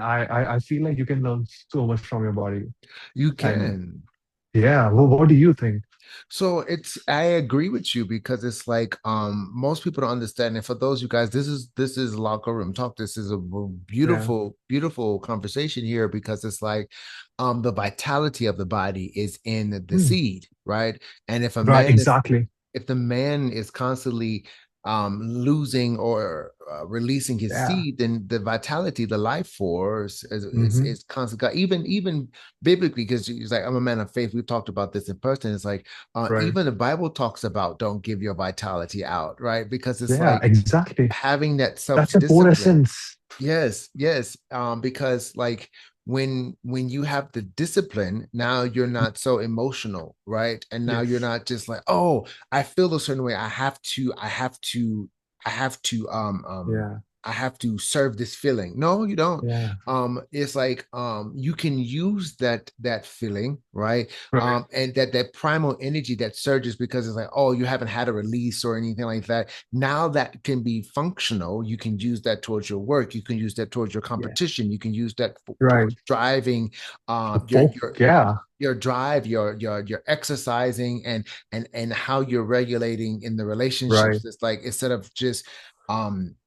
And I feel like you can learn so much from your body. You And can. yeah, what do you think? So I agree with you because it's like most people don't understand. And for those you guys, this is locker room talk. This is a Yeah. beautiful, beautiful conversation here because it's like the vitality of the body is in the Hmm. seed, right? And Right, exactly. if the man is constantly losing or releasing his Yeah. seed, then the vitality, the life force Hmm. is constant. Even biblically, because he's like, I'm a man of faith. We've talked about this in person. It's like Right. even the Bible talks about don't give your vitality out, right? Because it's Yeah, like exactly. having that That's the core self-discipline. essence. Yes, yes. Because like when you have the discipline, now you're not so emotional, right? And now you're Yes. not just like, oh, I feel a certain way. I have to Yeah. I have to serve this feeling. No, you don't. Yeah. It's like you can use that feeling, right? Right. And that primal energy that surges because it's like, oh, you haven't had a release or anything like that. Now that can be functional. You can use that towards your work. You can use that towards your Yeah. competition. You can use that Right. towards driving The your folk. Yeah. drive, your exercising and how you're regulating in the Right. relationships. It's like instead of just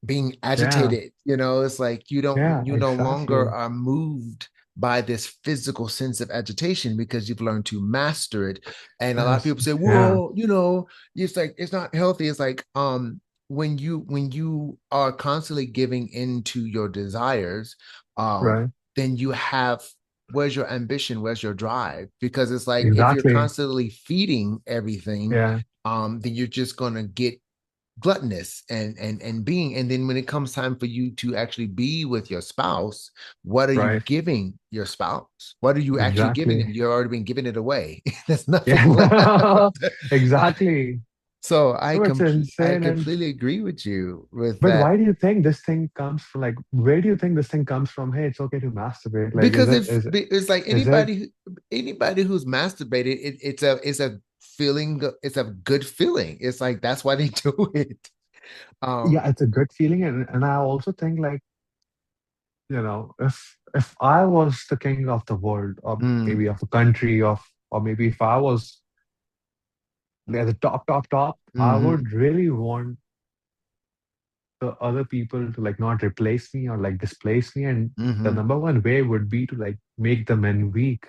being Yeah. agitated, it's like Yeah, you no longer exactly. are moved by this physical sense of agitation because you've learned to master it. And a lot of Yes. people say, Yeah. well, it's like it's not healthy. It's like when you are constantly giving into your desires, Right. then you have where's your ambition, where's your drive? Because it's like if you're Exactly. constantly feeding everything, Yeah. then you're just gonna get gluttonous and being, and then when it comes time for you to actually be with your spouse, what are you Right. giving your spouse? What are you actually giving them? Exactly. You've already been giving it away. There's nothing Yeah. left. Exactly. So No, it's I insane. And completely agree with you with but that. why do you think this thing comes from? Like, where do you think this thing comes from? Hey, it's okay to masturbate. Like, Because if is it it's like is it anybody who's masturbated, it's a feeling, it's a good feeling. It's like that's why they do it. yeah, Um, it's a good feeling. And I also think like, if I was the king of the world, or maybe mm, of the country, or maybe if I was at the top, I hmm would really want the other people to like not replace me or like displace me. And the hmm number one way would be to like make the men weak.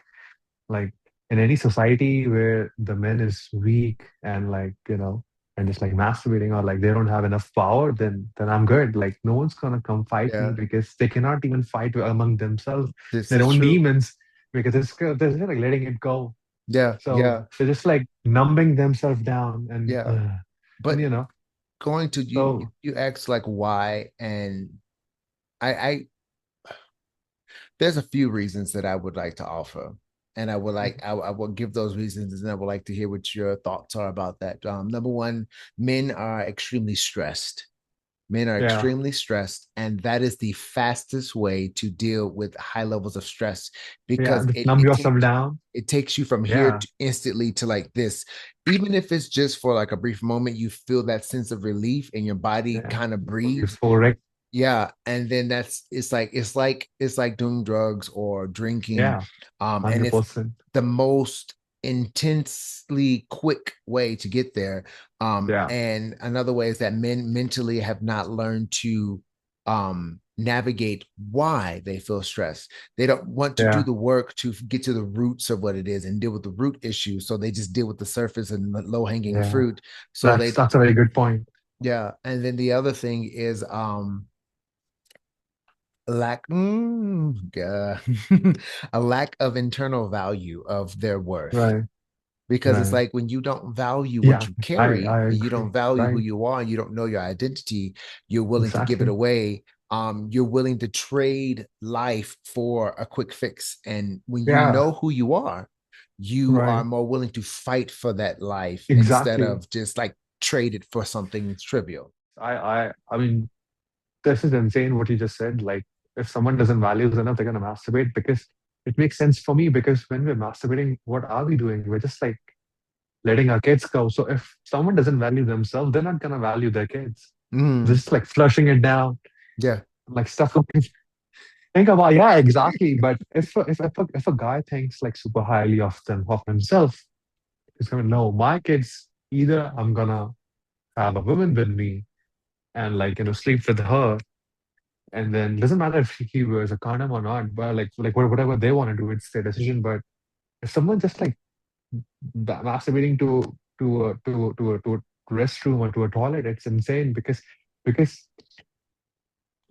Like in any society where the men is weak and like, and just like masturbating or like they don't have enough power, then I'm good. Like no one's gonna come fight me yeah, because they cannot even fight among themselves, this their is own true. demons, because they're just like letting it go. Yeah, So yeah, they're just like numbing themselves down yeah. and But going to so you asked like why, and I there's a few reasons that I would like to offer. And I will give those reasons, and I would like to hear what your thoughts are about that. Number one, men are extremely stressed. Men are yeah. extremely stressed, and that is the fastest way to deal with high levels of stress Yeah, because just numb yourself down. it takes you from here Yeah, to instantly to like this. Even if it's just for like a brief moment, you feel that sense of relief and your body yeah. kind of breathes. Euphoric. Yeah, and then it's like doing drugs or drinking, Yeah, and it's 100%. the most intensely quick way to get there. Yeah, And another way is that men mentally have not learned to navigate why they feel stressed. They don't want to do yeah. the work to get to the roots of what it is and deal with the root issue. So they just deal with the surface and the low hanging Yeah. fruit. So That's they that's a very good point. yeah, and then the other thing is lack a lack of internal value of their worth, Right. because it's Right. like when you don't value what Yeah, you I carry and you agree. don't value who Right. you are and you don't know your identity, you're willing to give it Exactly. away. You're willing to trade life for a quick fix, and when you Yeah. know who you are, you are Right. more willing to fight for that life instead Exactly. of just like trade it for something trivial. I mean, this is insane what you just said. Like, if someone doesn't value us enough, they're gonna masturbate because it makes sense for me. Because when we're masturbating, what are we doing? We're just like letting our kids go. So if someone doesn't value themselves, they're not gonna value their kids. Mm, Just like flushing it down, yeah. like stuff like Think about, yeah, exactly. But if a guy thinks like super highly of himself, he's gonna know my kids. Either I'm gonna have a woman with me and like sleep with her, and then doesn't matter if he wears a condom or not, but like whatever they want to do, it's their decision. But if someone just like masturbating to a restroom or to a toilet, it's insane because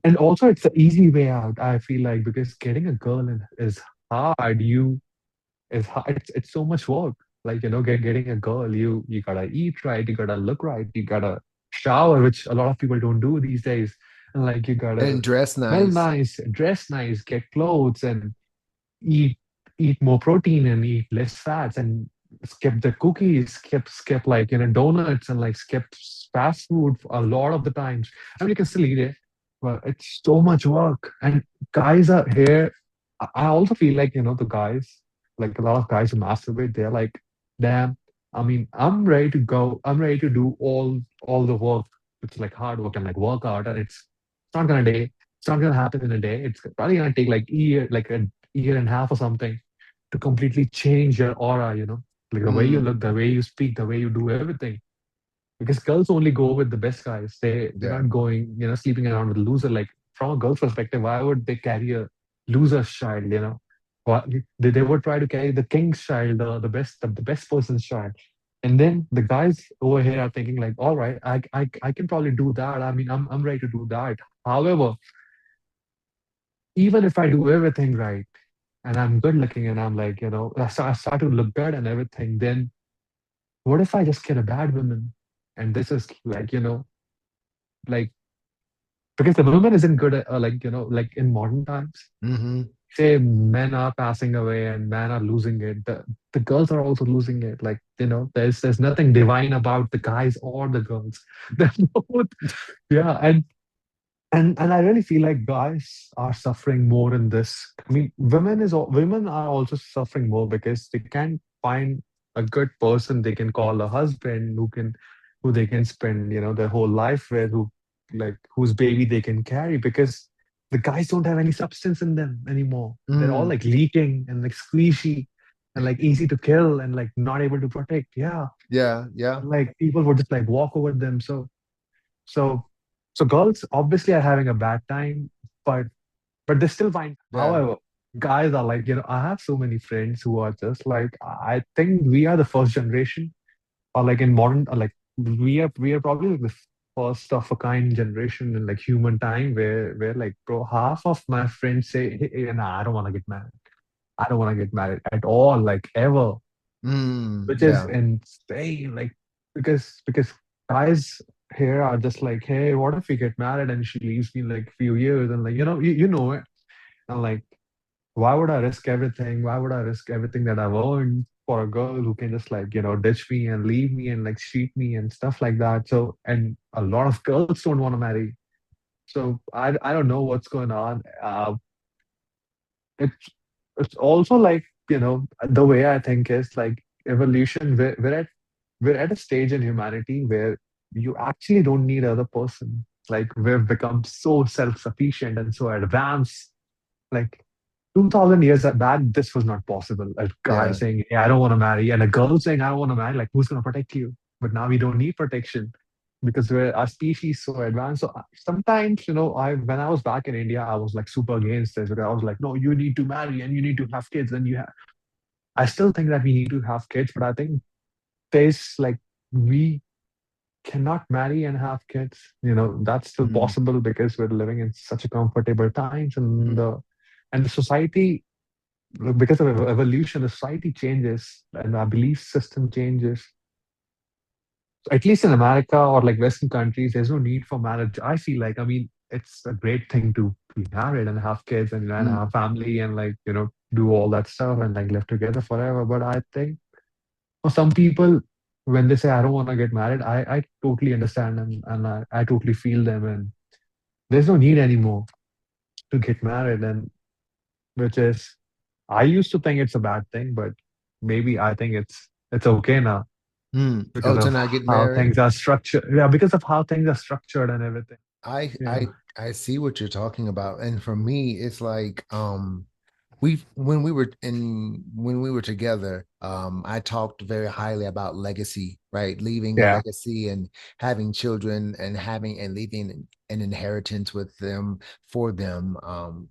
and also it's the easy way out. I feel like because getting a girl is hard. It's hard. It's so much work. Like getting a girl, you gotta eat right, you gotta look right, you gotta shower, which a lot of people don't do these days, and like you gotta And dress smell nice. nice, dress nice, get clothes, and eat eat more protein and eat less fats and skip the cookies, skip like donuts and like skip fast food a lot of the times. I mean, you can still eat it, but it's so much work. And guys are here. I also feel like the guys, like a lot of guys who masturbate, they're like, damn. I mean, I'm ready to go. I'm ready to do all the work. It's like hard work and like workout, and it's not gonna day. It's not gonna happen in a day. It's probably gonna take like year and a half or something to completely change your aura, like the way you Mm, look, the way you speak, the way you do everything. Because girls only go with the best guys. They're yeah. not going, sleeping around with a loser. Like from a girl's perspective, why would they carry a loser's child, What they would try to carry the king's child, the best person's child. And then the guys over here are thinking like, all right, I can probably do that. I mean, I'm ready to do that. However, even if I do everything right, and I'm good looking and I'm like, I start to look good and everything, then what if I just get a bad woman? And this is like, like, because the woman isn't good at, like, like in modern times, Hmm. say men are passing away and men are losing it. The girls are also losing it. Like, there's nothing divine about the guys or the girls. They're both, yeah. And I really feel like guys are suffering more in this. I mean, women are also suffering more because they can't find a good person they can call a husband who they can spend their whole life with, whose baby they can carry, because the guys don't have any substance in them anymore. They're all Mm, like leaking and like squishy and like easy to kill and like not able to protect. Yeah, yeah, yeah, like people would just like walk over them. So, so girls obviously are having a bad time, but they still find. yeah. However, guys are like, I have so many friends who are just like, I think we are the first generation, or like in modern, or like we are probably like the first of a kind generation in like human time, where like bro, half of my friends say, hey, nah, I don't want to get married. I don't want to get married at all, like ever, Mm, which is yeah. insane. Like because guys here are just like, hey, what if we get married and she leaves me in like few years, and like you know it, and like why would I risk everything? Why would I risk everything that I've earned for a girl who can just like ditch me and leave me and like cheat me and stuff like that? So, and a lot of girls don't want to marry. So I don't know what's going on. It's it's also like the way I think is like evolution. We're at a stage in humanity where you actually don't need other person. Like we've become so self-sufficient and so advanced. Like 2000 years back, this was not possible. A guy Yeah. saying, "Hey, I don't want to marry," and a girl saying, "I don't want to marry." Like, who's going to protect you? But now we don't need protection because our species so advanced. So sometimes, I when I was back in India, I was like super against this. Because I was like, "No, you need to marry and you need to have kids." And I still think that we need to have kids, but I think there's like we cannot marry and have kids. That's still Mm, possible because we're living in such a comfortable times, and mm, the society, because of evolution, the society changes and our belief system changes. At least in America or like Western countries, there's no need for marriage. I feel like, I mean, it's a great thing to be married and have kids and mm, have family and like, do all that stuff and like live together forever. But I think for some people, when they say, I don't want to get married, I totally understand them and I totally feel them. And there's no need anymore to get married. And which is, I used to think it's a bad thing, but maybe I think it's okay now mm. because Oh, to of not get how married? things are structured. Yeah, because of how things are structured and everything. I Yeah, I I see what you're talking about. And for me, it's like we when we were together, I talked very highly about legacy, right? Leaving a yeah, legacy and having children and having and leaving an inheritance with them for them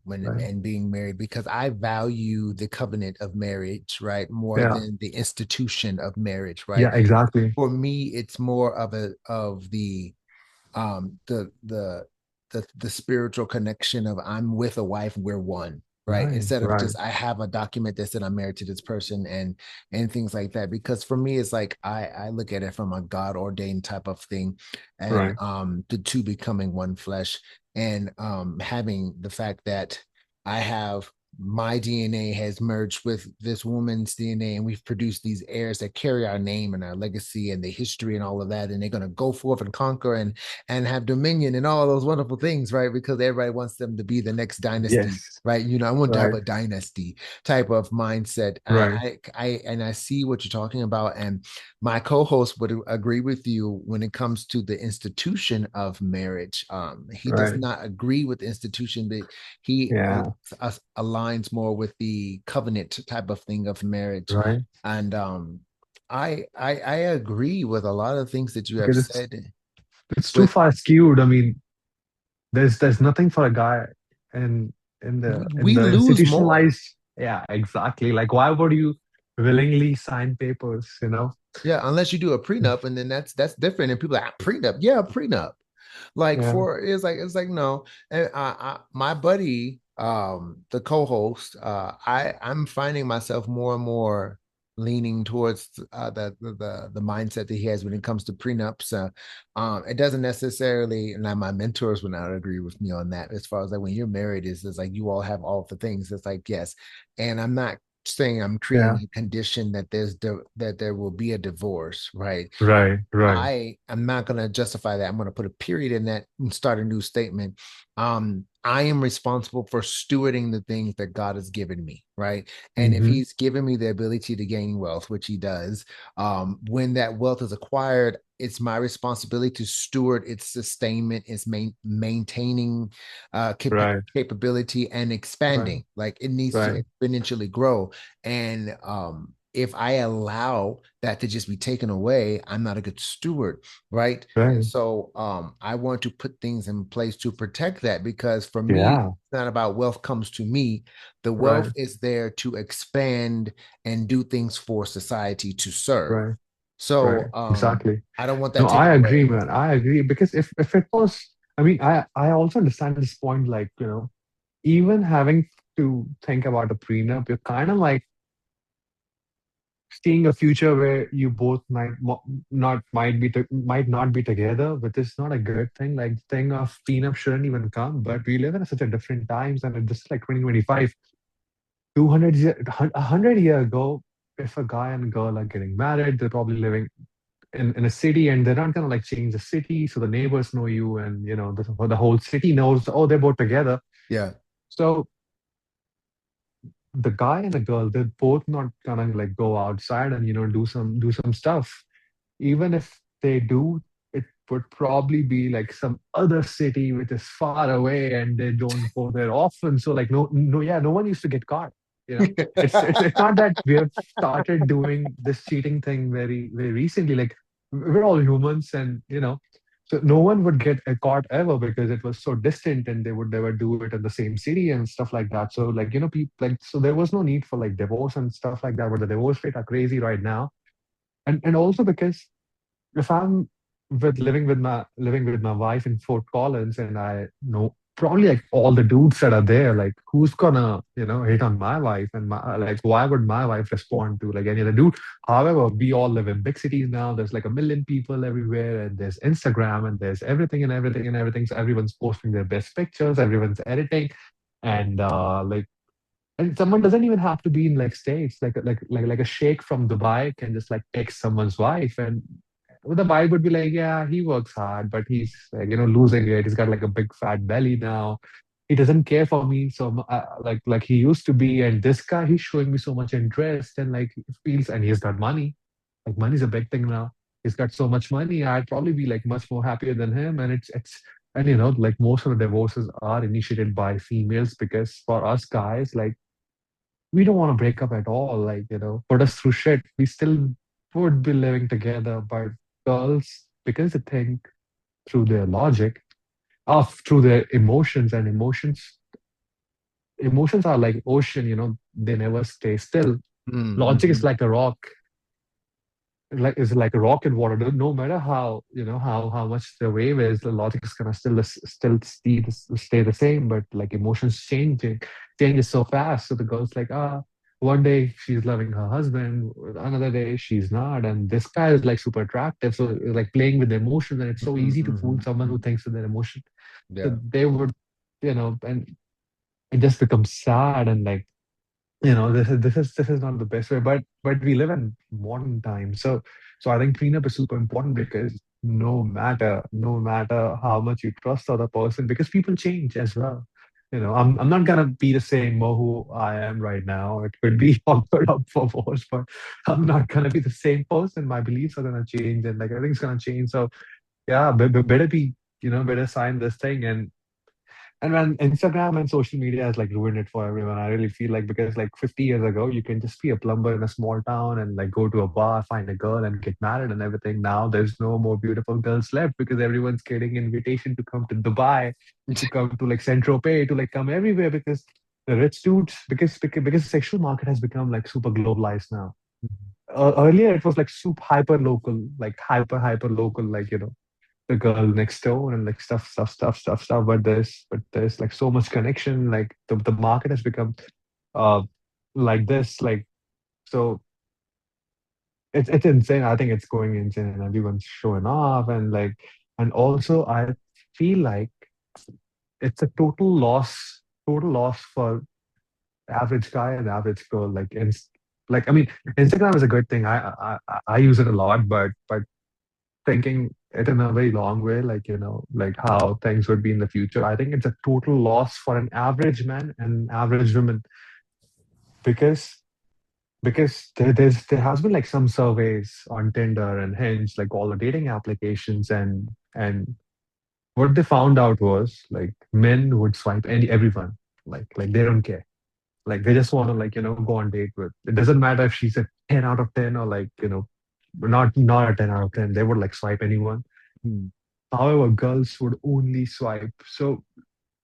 when right. and being married because I value the covenant of marriage, right? More Yeah, than the institution of marriage, right? yeah, exactly. For me, it's more of a of um the the the spiritual connection of I'm with a wife, we're one, right? Right, Instead of right, just I have a document that said I'm married to this person and things like that. Because for me, it's like I look at it from a God ordained type of thing, and right. the two becoming one flesh, and having the fact that I have my DNA has merged with this woman's DNA, and we've produced these heirs that carry our name and our legacy and the history and all of that, and they're going to go forth and conquer and have dominion and all those wonderful things, right? Because everybody wants them to be the next dynasty, Yes, right? I want to have right, a dynasty type of mindset. right. I see what you're talking about, and my co-host would agree with you when it comes to the institution of marriage. He does Right. not agree with the institution, but he Yeah. aligns more with the covenant type of thing of marriage, Right. and I agree with a lot of things that you have Because said. it's too But far skewed. I mean, there's nothing for a guy in in we the lose more. institutionalized. Yeah, exactly. Like, why would you willingly sign papers? You know? Yeah, unless you do a prenup, and then that's different. And people are like, prenup, yeah, prenup. Like Yeah. for it's like no. And my buddy, the co-host, I'm finding myself more and more leaning towards the mindset that he has when it comes to prenups. It doesn't necessarily, and my mentors would not agree with me on that. As far as like when you're married, is like you all have all the things. It's like yes, and I'm not saying I'm Yeah. creating a condition that that there will be a divorce, right? Right. Right. I am not going to justify that. I'm going to put a period in that and start a new statement. I am responsible for stewarding the things that God has given me, right? And if Mm-hmm. He's given me the ability to gain wealth, which He does, when that wealth is acquired, it's my responsibility to steward its sustainment, its maintaining Right. capability and Right. expanding. Like it needs to Right. exponentially grow. And if I allow that to just be taken away, I'm not a good steward, right? And Right. so I want to put things in place to protect that because for me, Yeah. it's not about wealth comes to me. The wealth Right. is there to expand and do things for society to serve. Right. Right. So Exactly. I don't want No, that I taken agree, away. man. I agree because if it was, I mean, I also understand this point. Like, even having to think about a prenup, you're kind of like seeing a future where you both not might be might not be together, which is not a good thing. Like, the thing of prenup shouldn't even come. But we live in such a different times, and it's just like 2025, 100 year ago. If a guy and a girl are getting married, they're probably living in a city, and they're not gonna like change the city, so the neighbors know you, and the whole city knows. Oh, they're both together. Yeah. So the guy and the girl, they're both not gonna like go outside and do some stuff. Even if they do, it would probably be like some other city which is far away, and they don't go there often. So like, no, no, yeah, no one used to get caught. It's not that we have started doing this cheating thing very very recently. Like, we're all humans, and so no one would get caught ever because it was so distant, and they would never do it in the same city and stuff like that. So like, people like, so there was no need for like divorce and stuff like that. But the divorce rate are crazy right now, and also because if I'm living with my wife in Fort Collins, and I know probably like all the dudes that are there, like, who's gonna hit on my wife, and like, why would my wife respond to like any other dude? However, we all live in big cities now. There's like a million people everywhere, and there's Instagram, and there's everything and everything and everything. So everyone's posting their best pictures, everyone's editing, and like, and someone doesn't even have to be in like states. Like a sheikh from Dubai can just like text someone's wife, and the wife would be like, yeah, he works hard, but he's like, losing it. He's got like a big fat belly now. He doesn't care for me so like he used to be. And this guy, he's showing me so much interest, and like, feels, and he's got money. Like, money's a big thing now. He's got so much money. I'd probably be like much more happier than him. And it's and like most of the divorces are initiated by females because for us guys, like we don't want to break up at all. Like, put us through shit. We still would be living together. But girls, because they think through their logic, through their emotions, and emotions are like ocean, they never stay still. Logic is Mm-hmm. like a rock, like is like a rock in water. No matter how how much the wave is, the logic is gonna still stay the same. But like emotions changes so fast. So the girl's like, one day she's loving her husband, another day she's not, and this guy is like super attractive. So like playing with the emotions, and it's so easy to fool someone who Mm-hmm. thinks with their emotion. So Yeah. they would, and it just becomes sad. And like, this is not the best way, but we live in modern times. So I think prenup is super important because no matter how much you trust the other person, because people change as well. I'm not gonna be the same Mo who I am right now. It could be offered up for worse, but I'm not gonna be the same person. My beliefs are gonna change, and like everything's gonna change. So yeah, better be, better sign this thing. And when Instagram and social media has like ruined it for everyone, I really feel like, because like 50 years ago, you can just be a plumber in a small town and like go to a bar, find a girl, and get married and everything. Now there's no more beautiful girls left because everyone's getting invitation to come to Dubai, to come to like Saint Tropez, to like come everywhere because the rich dudes, because the sexual market has become like super globalized now. Earlier it was like super hyper local, like hyper local, like the girl next door and like stuff. But there's like so much connection. Like the market has become uh like this. Like, so it's insane. I think it's going insane and everyone's showing off. And also I feel like it's a total loss for average guy and average girl. Like, I mean, Instagram is a good thing. I use it a lot, but thinking it in a very long way, like, like how things would be in the future. I think it's a total loss for an average man and average woman, because there has been like some surveys on Tinder and Hinge, like all the dating applications, and what they found out was like men would swipe everyone, like they don't care. Like they just want to, like, go on date with. It doesn't matter if she's a 10 out of 10, or like, not a 10 out of 10. They would like swipe anyone. Mm. However, girls would only swipe. So,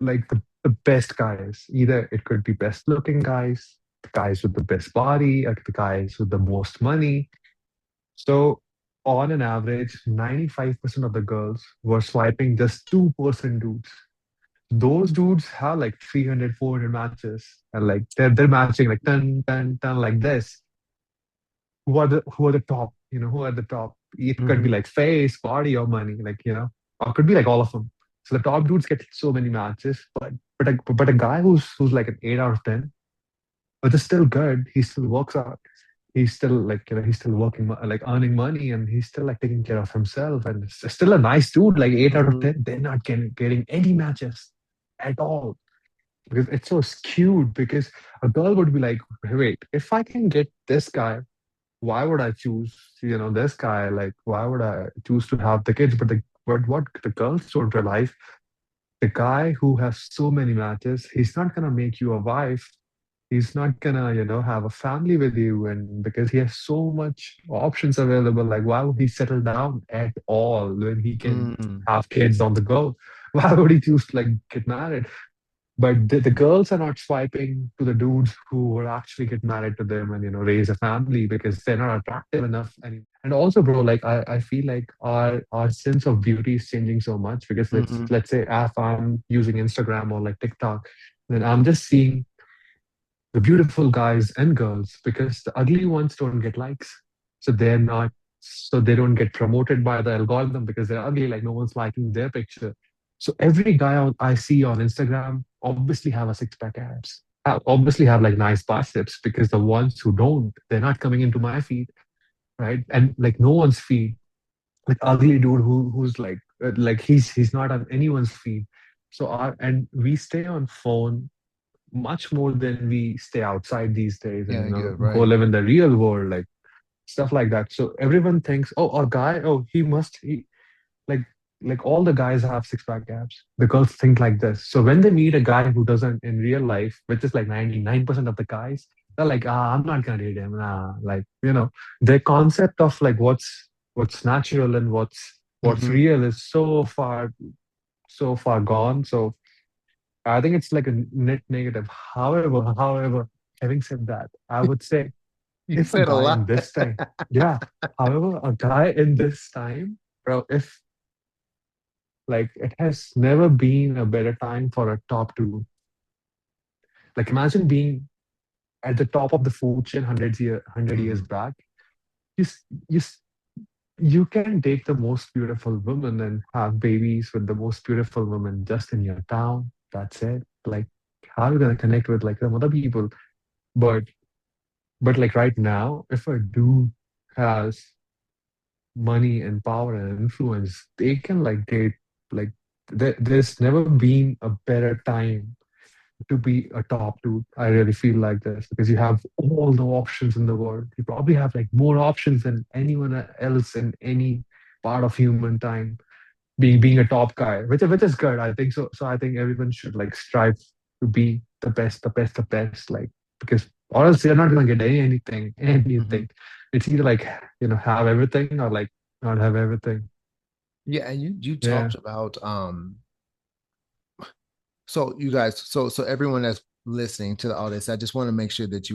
like the best guys, either it could be best looking guys, the guys with the best body, or the guys with the most money. So, on an average, 95% of the girls were swiping just 2% dudes. Those dudes have like 300, 400 matches, and like they're matching like 10, 10, 10, like this. Who are the top? Who are the top? It could be Mm-hmm. like face, body, or money, like, or it could be like all of them. So the top dudes get so many matches, but a guy who's like an 8 out of 10, but is still good. He still works out. He's still like, he's still working, like earning money, and he's still like taking care of himself, and still a nice dude. Like 8 out of 10, they're not getting any matches at all, because it's so skewed. Because a girl would be like, wait, if I can get this guy, why would I choose, this guy? Like, why would I choose to have the kids? But what the girls don't realize, the guy who has so many matches, he's not gonna make you a wife. He's not gonna, have a family with you, and because he has so much options available, like why would he settle down at all when he can Mm. have kids on the go? Why would he choose to like get married? But the girls are not swiping to the dudes who will actually get married to them and raise a family, because they're not attractive enough anymore. And also, bro, like I feel like our sense of beauty is changing so much, because let's Mm-hmm. let's say if I'm using Instagram or like TikTok, then I'm just seeing the beautiful guys and girls, because the ugly ones don't get likes. So they're not, so they don't get promoted by the algorithm because they're ugly, like no one's liking their picture. So every guy I see on Instagram obviously have a six-pack abs, obviously have like nice biceps, because the ones who don't, they're not coming into my feed, right? And like no one's feed, like ugly dude who's like he's not on anyone's feed. So and we stay on phone much more than we stay outside these days, and Yeah, you're go right. live in the real world, like stuff like that. So everyone thinks, oh, a guy, oh, he must, like like all the guys have six pack abs. The girls think like this. So when they meet a guy who doesn't in real life, which is like 99% of the guys, they're like, I'm not gonna date him. Nah. Like, their concept of like what's natural and what's Hmm. real is so far gone. So I think it's like a net negative. However, having said that, I would say You if a said a guy in lot. this time, yeah, however, a guy in this time, bro, if like it has never been a better time for a top two. Like imagine being at the top of the food chain 100 years Mhm. back. You s- you s- you can take the most beautiful woman and have babies with the most beautiful woman just in your town. That's it. Like how are you gonna connect with like some other people? But like right now, if a dude has money and power and influence, they can like date like there's never been a better time to be a top two. I really feel like this because you have all the options in the world. You probably have like more options than anyone else in any part of human time. Being a top guy, which is good. I think so. So I think everyone should like strive to be the best, the best, the best. Like because or else you're not gonna get anything, Hmm. anything. It's either like have everything or like not have everything. Yeah, and you Yeah. talked about so you guys, so everyone that's listening to the audience, I just want to make sure that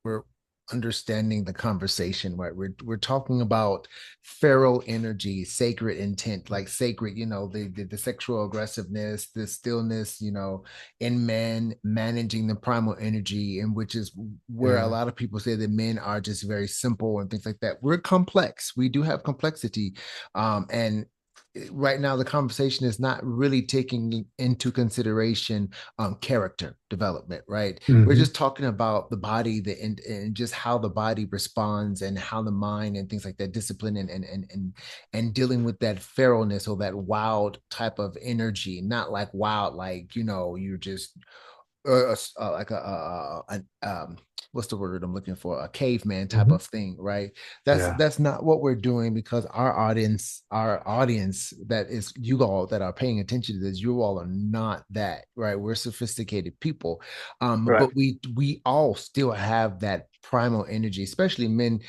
we're understanding the conversation, right? We're talking about feral energy, sacred intent, like sacred, the sexual aggressiveness, the stillness, in men managing the primal energy, and which is where a Yeah. lot of people say that men are just very simple and things like that. We're complex. We do have complexity. And right now the conversation is not really taking into consideration character development, right? We're Hmm. just talking about the body, and just how the body responds, and how the mind and things like that, discipline and dealing with that feralness or that wild type of energy, not like wild, like you're just like what's the word I'm looking for? A caveman type Hmm. of thing, right? That's Yeah. that's not what we're doing, because our audience that is you all that are paying attention to this, you all are not that, right? We're sophisticated people, Right. but we all still have that primal energy, especially men.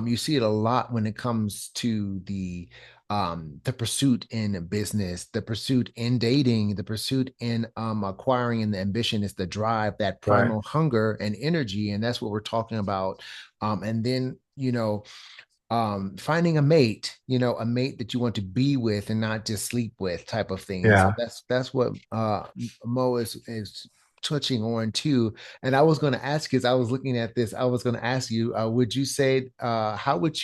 You see it a lot when it comes to the pursuit in business, the pursuit in dating, the pursuit in acquiring, and the ambition is the drive, that Right. primal hunger and energy. And that's what we're talking about. And then, finding a mate that you want to be with and not just sleep with, type of thing. And so Yeah. that's what Mo is touching on too. And I was going to ask you, as I was looking at this, I was going to ask you, would you say, how would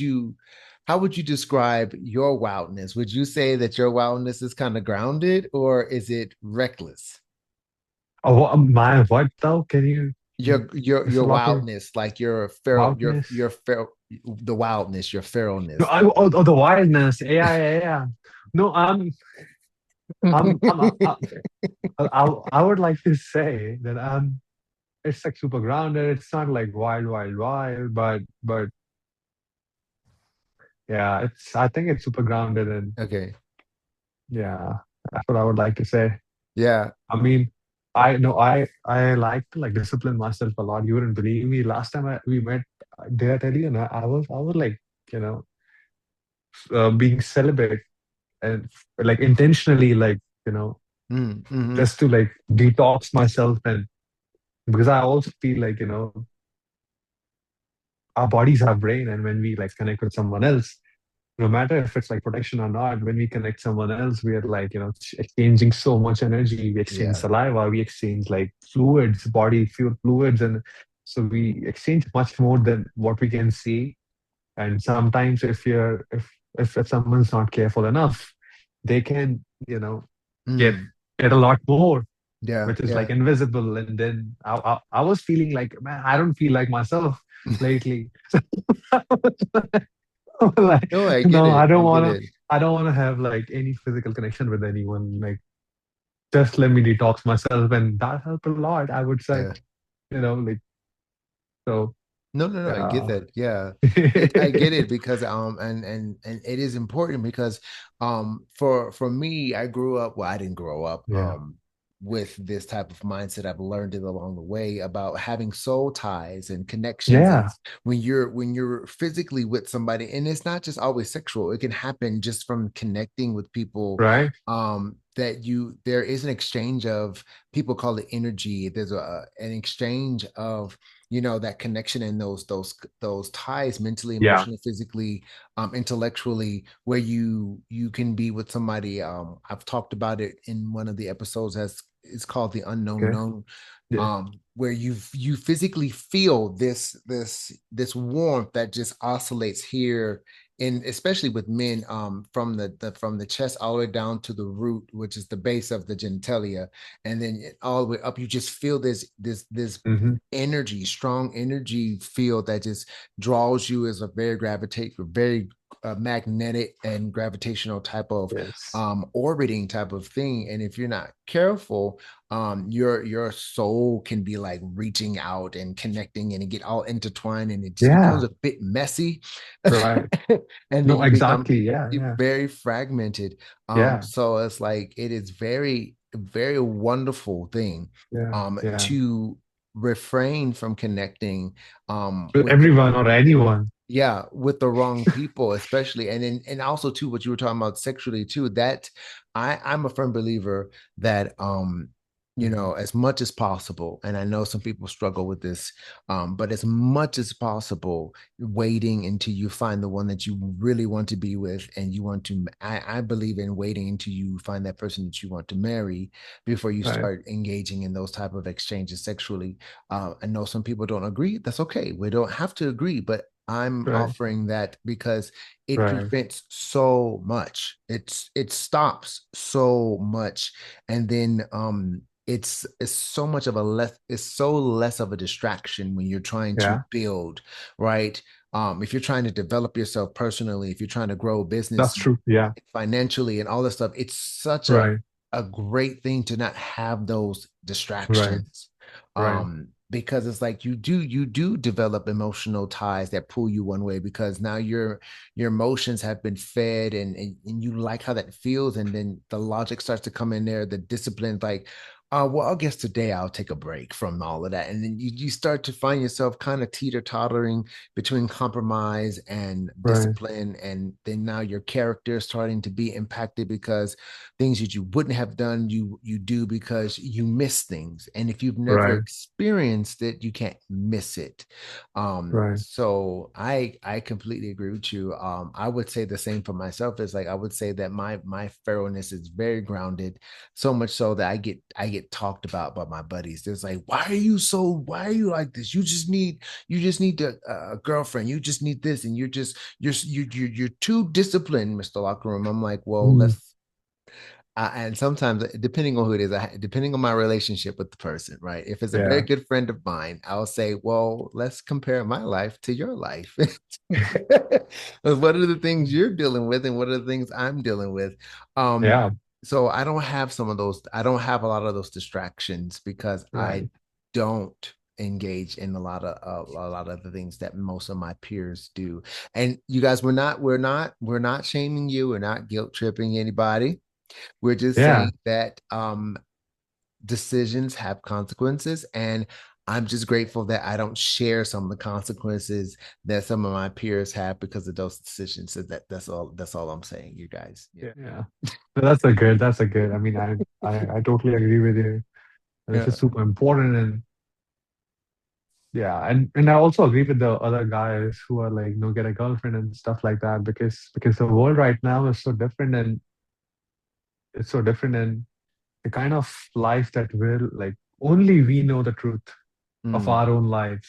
you describe your wildness? Would you say that your wildness is kind of grounded, or is it reckless? Oh, my what though? Can you Your just a lot more wildness, like your feral, wildness? your feral, the wildness, your No, feralness. the wildness. Yeah, yeah, yeah. No, I would like to say that it's like super grounded. It's not like wild, wild, wild, but yeah, I think it's super grounded and Okay. yeah, that's what I would like to say. Yeah. I mean, I know I like to like discipline myself a lot. You wouldn't believe me. Last time we met, did I tell you? No, I was like, you know, being celibate and like intentionally, like, you know, Mm-hmm. just to like detox myself and because I also feel like, our bodies have brain and when we like connect with someone else, no matter if it's like protection or not, when we connect someone else, we are like, exchanging so much energy. We exchange Yeah. saliva, we exchange like fluids, body fuel fluids. And so we exchange much more than what we can see. And sometimes if someone's not careful enough, they can, get Mm. get a lot more, Yeah. which is like Yeah. invisible. And then I was feeling like, man, I don't feel like myself lately. Like, No, I get no, it. I I don't get wanna it. I don't wanna have like any physical connection with anyone. Like just let me detox myself and that helped a lot, I would say. Yeah. Like so No, no, no. I get Yeah. that. Yeah. I get it because and it is important because for me, I grew up, well, I didn't grow up Yeah. with this type of mindset. I've learned it along the way about having soul ties and connections. And Yeah. when you're physically with somebody, and it's not just always sexual, it can happen just from connecting with people Right. that there is an exchange of, people call it energy. There's an exchange of that connection and those ties mentally, Yeah. emotionally, physically, intellectually, where you can be with somebody. I've talked about it in one of the episodes, as it's called the unknown Okay. known, Yeah. where you physically feel this warmth that just oscillates here, and especially with men, from the chest all the way down to the root, which is the base of the genitalia, and then all the way up, you just feel this Hmm. energy, strong energy field that just draws you as a very magnetic and gravitational type of Yes. orbiting type of thing. And if you're not careful, your soul can be like reaching out and connecting, and it get all intertwined, and it just becomes Yeah. a bit messy. Right. And then No, you become exactly. Yeah. Yeah. very fragmented. Yeah. So it's like it is very wonderful thing Yeah. Yeah. to refrain from connecting With with the everyone or anyone. with the wrong people, especially. And also too, what you were talking about sexually too, that I'm a firm believer that Mhm. as much as possible, and I know some people struggle with this, but as much as possible, waiting until you find the one that you really want to be with, and you want to, I believe in waiting until you find that person that you want to marry before you Right. start engaging in those type of exchanges sexually. I know some people don't agree. That's okay. We don't have to agree, but I'm Right. offering that because it Right. prevents so much. It stops so much, and then it's so much of a less it's so less of a distraction when you're trying to Yeah. build, right? If you're trying to develop yourself personally, if you're trying to grow a business That's true. Yeah. financially and all this stuff, it's such Right. a great thing to not have those Right. distractions. Right. Because it's like you do develop emotional ties that pull you one way, because now your emotions have been fed, and you like how that feels, and then the logic starts to come in there, the discipline, like, well, I guess today I'll take a break from all of that. And then you start to find yourself kind of teeter-tottering between compromise and Right. discipline. And then now your character is starting to be impacted, because things that you wouldn't have done, you do because you miss things. And if you've never Right. experienced it, you can't miss it. Right. So I completely agree with you. I would say the same for myself. Is like, I would say that my feralness is very grounded, so much so that I get talked about by my buddies. There's like, why are you like this? You just need a girlfriend. You just need this, and you're too disciplined, Mr. Locker Room. I'm like, well, Mm. and sometimes, depending on who it is, depending on my relationship with the person, right? If it's a very Yeah. good friend of mine, I'll say, well, let's compare my life to your life. What are the things you're dealing with, and what are the things I'm dealing with? Um, Yeah. so I don't have some of those, I don't have a lot of those distractions, because I Right. don't engage in a lot of the things that most of my peers do. And you guys, we're not shaming you, we're not guilt tripping anybody. We're just Yeah. saying that decisions have consequences, and I'm just grateful that I don't share some of the consequences that some of my peers have because of those decisions. So that's all I'm saying, you guys. Yeah. Yeah. So that's a good. I mean, I totally agree with you. And it's Yeah. just super important. And yeah, and I also agree with the other guys who are like, get a girlfriend and stuff like that, because the world right now is so different, and it's so different, and the kind of life that we're like, only we know the truth of Mm, our own lives.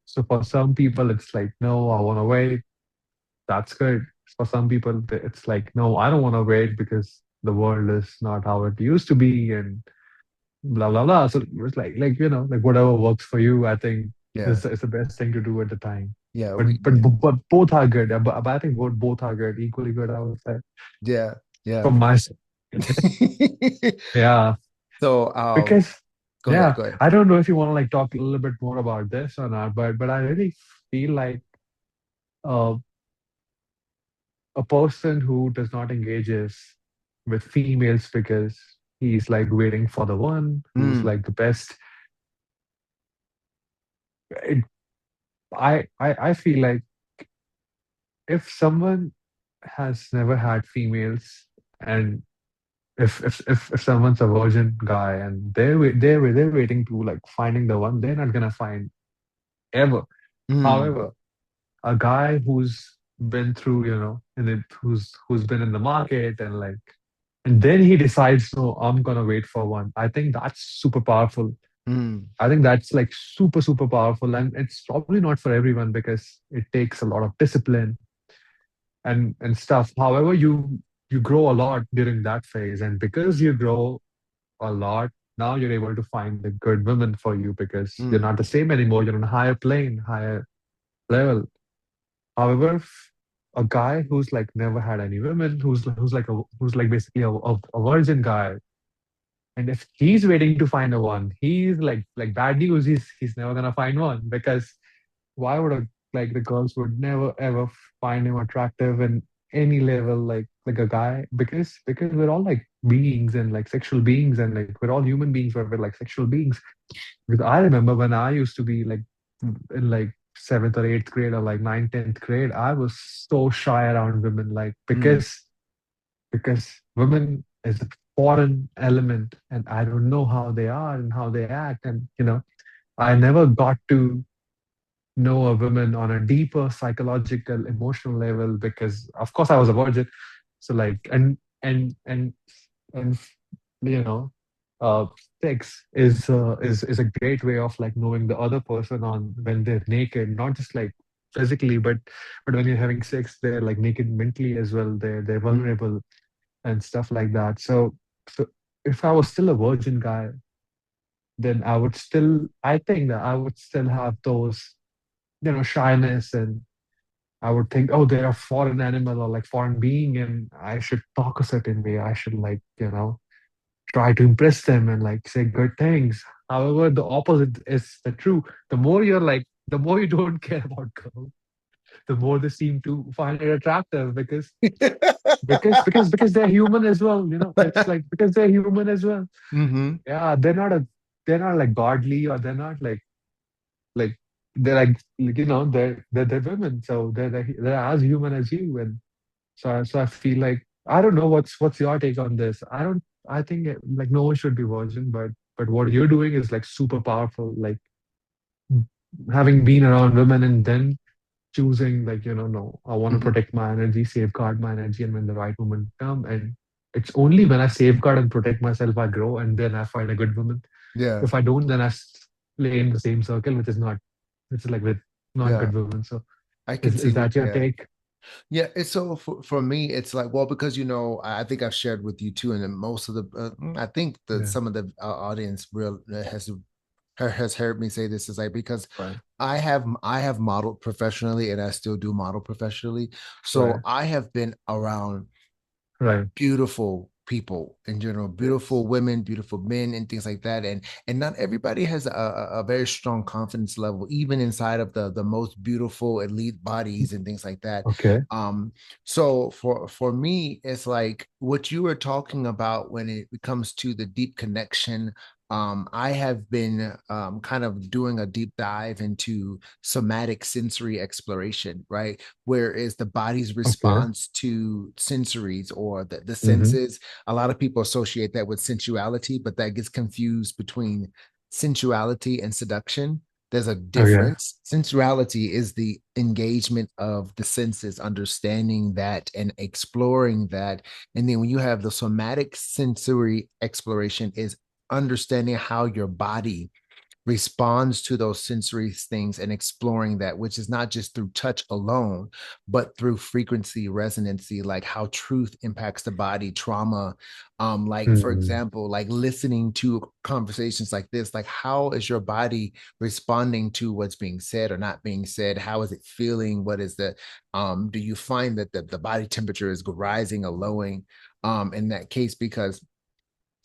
So for some people, it's like, no, I want to wait. That's good. For some people, it's like, no, I don't want to wait because the world is not how it used to be, and blah blah blah. So it's like whatever works for you, I think yeah. is the best thing to do at the time. Yeah. But but both are good. But I think both are good, equally good, I would say, Yeah. Yeah. from my side. Yeah, So because. Go ahead. Yeah, Go ahead. I don't know if you want to like talk a little bit more about this or not, but I really feel like uh, a person who does not engages with females because he's like waiting for the one who's Mm, like the best. It, I feel like if someone has never had females, and if someone's a virgin guy and they're waiting to like finding the one, they're not gonna find ever. mm, However, a guy who's been through, and who's been in the market and like, and then he decides, no, I'm gonna wait for one. I think that's super powerful. mm, I think that's like super, super powerful. And it's probably not for everyone because it takes a lot of discipline and stuff. However, you grow a lot during that phase. And because you grow a lot, now you're able to find the good women for you because you're mm, not the same anymore. You're on a higher plane, higher level. However, a guy who's like never had any women, who's like basically a virgin guy, and if he's waiting to find a one, he's like bad news. He's never gonna find one because why would like the girls would never ever find him attractive in any level like a guy because we're all like beings and like sexual beings and like we're all human beings but we're like sexual beings. Because I remember when I used to be like in like seventh or eighth grade or like ninth, 10th grade, I was so shy around women, like mm, because women is a foreign element and I don't know how they are and how they act. And I never got to know a woman on a deeper psychological, emotional level because of course I was a virgin. So like and you know uh sex is a great way of like knowing the other person on when they're naked, not just like physically, but when you're having sex they're like naked mentally as well, they're mm. vulnerable and stuff like that. So if I was still a virgin guy, then I think that I would still have those shyness, and I would think, oh, they're a foreign animal or like foreign being, and I should talk a certain way. I should like, try to impress them and like say good things. However, the opposite is the true. The more you don't care about girls, the more they seem to find it attractive because they're human as well. It's like because they're human as well. Hmm. Yeah, they're not like godly or they're not like they're like they're women, so they're as human as you. And so I feel like I don't know what's your take on this. I think like no one should be virgin, but what you're doing is like super powerful. Like having been around women and then choosing like no, I want to Hmm. protect my energy, safeguard my energy, and when the right woman come, and it's only when I safeguard and protect myself I grow, and then I find a good woman. Yeah. If I don't, then play in the same circle, which is like with not Yeah. good women. So I can is see that. that your Yeah. take? Yeah, it's so for me, it's like, well, because I think I've shared with you too, and then most of the I think that Yeah. some of the audience real has heard me say this is like because Right. I have modeled professionally and I still do model professionally, so Right. I have been around Right. beautiful people in general, Yes. beautiful women, beautiful men, and things like that. And not everybody has a very strong confidence level, even inside of the most beautiful elite bodies and things like that. Okay. Um, so for me, it's like what you were talking about when it comes to the deep connection. I have been kind of doing a deep dive into somatic sensory exploration, right? Whereas the body's Okay. response to sensories or the Mm-hmm. senses, a lot of people associate that with sensuality, but that gets confused between sensuality and seduction. There's a Okay. difference. Sensuality is the engagement of the senses, understanding that and exploring that. And then when you have the somatic sensory exploration, is understanding how your body responds to those sensory things and exploring that, which is not just through touch alone, but through frequency, resonancy, like how truth impacts the body, trauma. Like for Mm. example, like listening to conversations like this, like how is your body responding to what's being said or not being said? How is it feeling? What is do you find that the body temperature is rising or lowering in that case? Because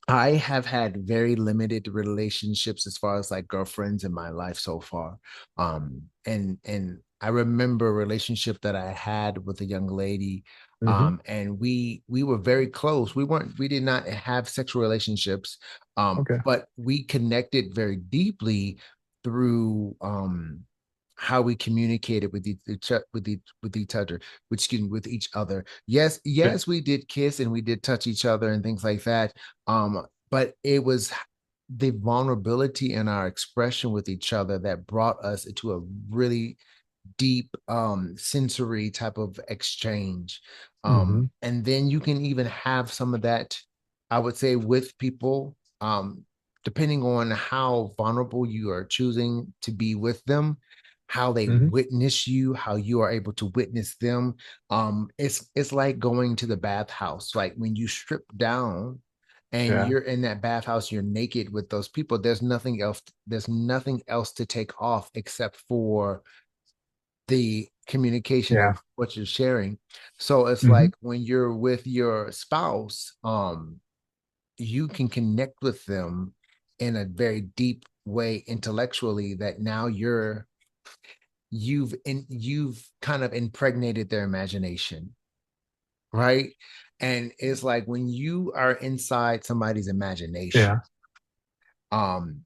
I have had very limited relationships as far as like girlfriends in my life so far. And I remember a relationship that I had with a young lady. Hmm. And we were very close. We did not have sexual relationships, Okay. but we connected very deeply through how we communicated with with each other, with each other. Yes, Yeah. yes, we did kiss and we did touch each other and things like that. But it was the vulnerability in our expression with each other that brought us into a really deep sensory type of exchange. Hmm. And then you can even have some of that, I would say, with people, depending on how vulnerable you are choosing to be with them, how they Hmm. witness you, how you are able to witness them. It's like going to the bathhouse. Like when you strip down and Yeah. you're in that bathhouse, you're naked with those people. There's nothing else to take off except for the communication Yeah. of what you're sharing. So it's Hmm. like when you're with your spouse, you can connect with them in a very deep way intellectually that now you've kind of impregnated their imagination, right? And it's like when you are inside somebody's imagination, Yeah. um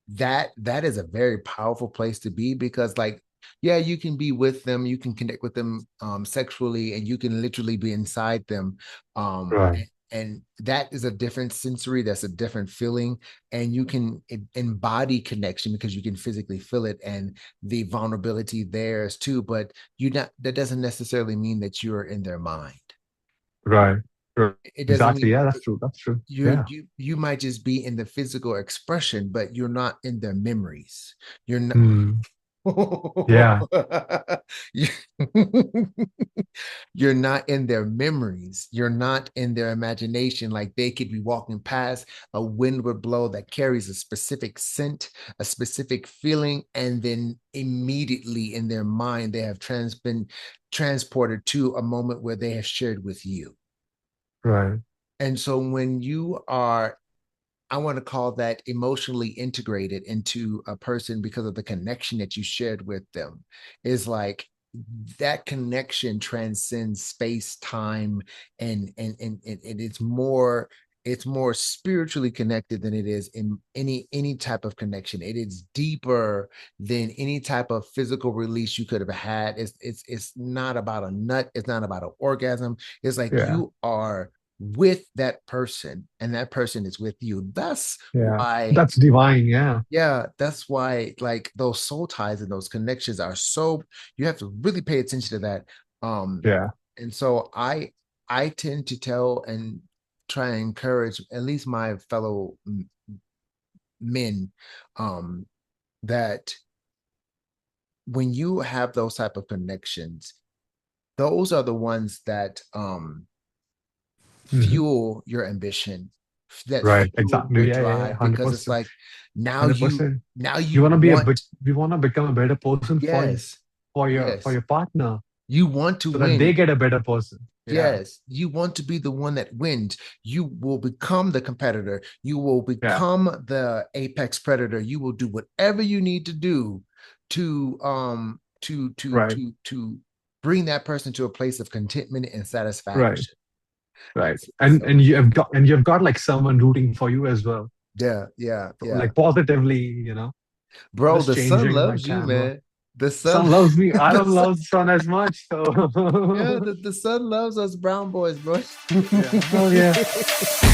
that is a very powerful place to be because like yeah, you can be with them, you can connect with them sexually, and you can literally be inside them, Right. and that is a different sensory, that's a different feeling, and you can embody connection because you can physically feel it, and the vulnerability there is too, but you not that doesn't necessarily mean that you're in their mind. Right. Right. It doesn't Exactly. mean Yeah, that's true. That's true. you Yeah. you might just be in the physical expression, but you're not in their memories. You're not. Mm. Yeah. You- you're not in their memories. You're not in their imagination. Like they could be walking past, a wind would blow that carries a specific scent, a specific feeling, and then immediately in their mind they have been transported to a moment where they have shared with you. Right. And so when you are, I want to call that emotionally integrated into a person because of the connection that you shared with them, is like that connection transcends space, time, and it's more spiritually connected than it is in any type of connection. It is deeper than any type of physical release you could have had. It's not about a nut, it's not about an orgasm. It's like Yeah. you are with that person and that person is with you. That's Yeah. why, That's divine. Yeah. yeah, that's why like those soul ties and those connections are so, you have to really pay attention to that. Um, Yeah. and so I tend to tell and try and encourage at least my fellow men, um, that when you have those type of connections, those are the ones that Hmm. fuel your ambition, that Right. fuel your Exactly. Yeah. Yeah. Yeah. drive, because it's 100%. like now you 100%. now You you want to be a want, bit, you want to become a better person yes, for yes, your partner you want to so that they win. get a better person. Yeah. Yes, you want to be the one that wins. You will become the competitor. You will Yeah. become the apex predator. You will do whatever you need to do Right. to bring that person to a place of contentment and Right. satisfaction. Right. So And you've got like someone rooting for you as well. yeah, yeah, yeah. Like positively, Bro, just the sun changing my loves you, camera. man. The sun, Sun loves me. I the don't sun, love sun as much. So yeah, the sun loves us brown boys, bro. yeah. Hell yeah.